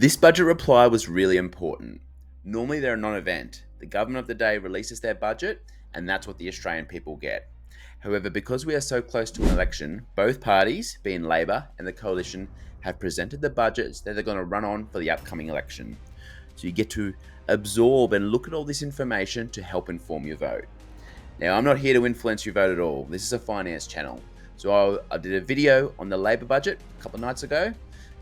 This budget reply was really important. Normally they're a non-event. The government of the day releases their budget, and that's what the Australian people get. However, because we are so close to an election, both parties, being Labor and the Coalition, have presented the budgets that they're going to run on for the upcoming election. So you get to absorb and look at all this information to help inform your vote. Now, I'm not here to influence your vote at all. This is a finance channel. So I did a video on the Labor budget a couple of nights ago.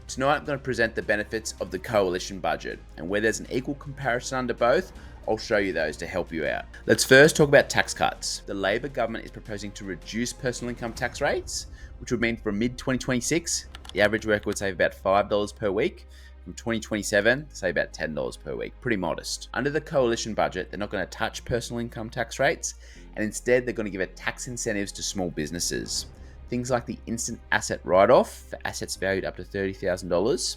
Tonight, I'm going to present the benefits of the Coalition budget, and where there's an equal comparison under both, I'll show you those to help you out. Let's first talk about tax cuts. The Labor government is proposing to reduce personal income tax rates, which would mean from mid-2026, the average worker would save about $5 per week. From 2027, save about $10 per week. Pretty modest. Under the Coalition budget, they're not going to touch personal income tax rates, and instead they're going to give it tax incentives to small businesses. Things like the instant asset write-off for assets valued up to $30,000,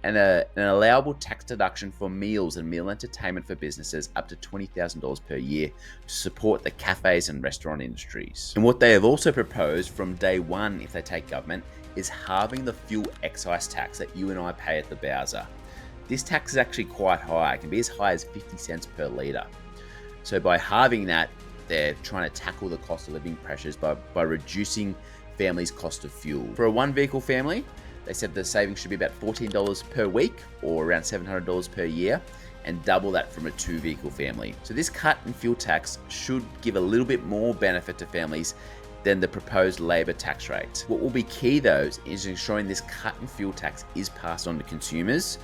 and an allowable tax deduction for meals and meal entertainment for businesses up to $20,000 per year to support the cafes and restaurant industries. And what they have also proposed from day one, if they take government, is halving the fuel excise tax that you and I pay at the Bowser. This tax is actually quite high. It can be as high as 50 cents per litre. So by halving that, they're trying to tackle the cost of living pressures by reducing families' cost of fuel. For a one vehicle family, they said the savings should be about $14 per week or around $700 per year, and double that from a two vehicle family. So this cut in fuel tax should give a little bit more benefit to families than the proposed Labor tax rate. What will be key though is ensuring this cut in fuel tax is passed on to consumers,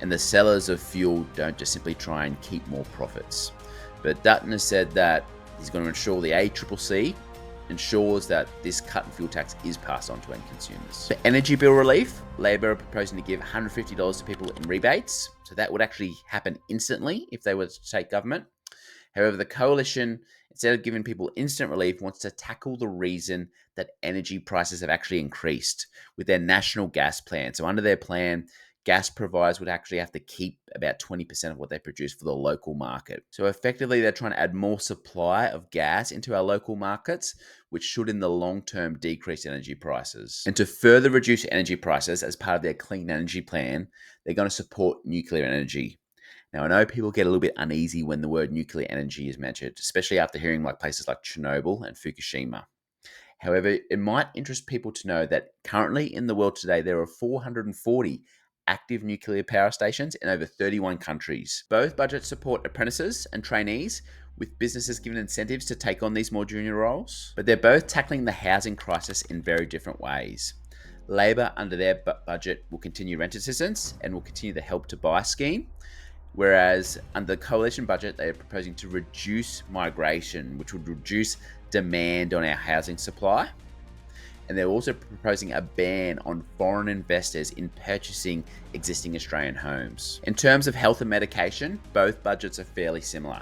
and the sellers of fuel don't just simply try and keep more profits. But Dutton has said that he's going to ensure the ACCC ensures that this cut in fuel tax is passed on to end consumers. For energy bill relief, Labor are proposing to give $150 to people in rebates. So that would actually happen instantly if they were to take government. However, the Coalition, instead of giving people instant relief, wants to tackle the reason that energy prices have actually increased with their national gas plan. So under their plan, gas providers would actually have to keep about 20% of what they produce for the local market. So effectively, they're trying to add more supply of gas into our local markets, which should in the long term decrease energy prices. And to further reduce energy prices as part of their clean energy plan, they're going to support nuclear energy. Now, I know people get a little bit uneasy when the word nuclear energy is mentioned, especially after hearing like places like Chernobyl and Fukushima. However, it might interest people to know that currently in the world today, there are 440 active nuclear power stations in over 31 countries. Both budgets support apprentices and trainees, with businesses given incentives to take on these more junior roles. But they're both tackling the housing crisis in very different ways. Labor, under their budget, will continue rent assistance and will continue the Help to Buy scheme. Whereas under the Coalition budget, they are proposing to reduce migration, which would reduce demand on our housing supply. And they're also proposing a ban on foreign investors in purchasing existing Australian homes. In terms of health and medication, both budgets are fairly similar.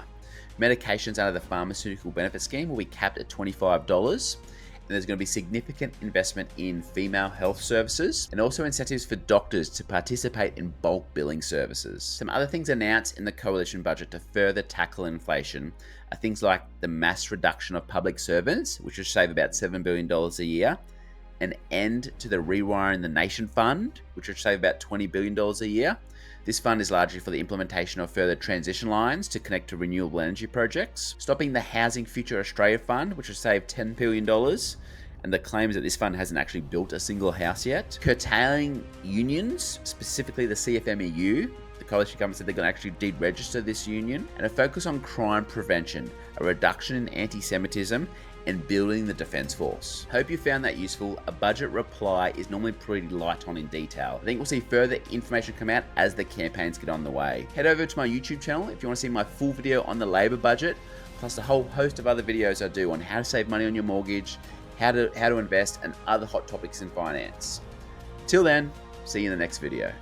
Medications under the Pharmaceutical Benefit Scheme will be capped at $25, and there's going to be significant investment in female health services and also incentives for doctors to participate in bulk billing services. Some other things announced in the Coalition budget to further tackle inflation are things like the mass reduction of public servants, which would save about $7 billion a year, an end to the Rewiring the Nation Fund, which would save about $20 billion a year. This fund is largely for the implementation of further transition lines to connect to renewable energy projects. Stopping the Housing Future Australia Fund, which would save $10 billion, and the claims that this fund hasn't actually built a single house yet. Curtailing unions, specifically the CFMEU. The Coalition government said they're going to actually deregister this union. And a focus on crime prevention, a reduction in anti-Semitism, and building the Defence Force. Hope you found that useful. A budget reply is normally pretty light on in detail. I think we'll see further information come out as the campaigns get on the way. Head over to my YouTube channel if you want to see my full video on the Labor budget, plus a whole host of other videos I do on how to save money on your mortgage, how to invest, and other hot topics in finance. Till then, see you in the next video.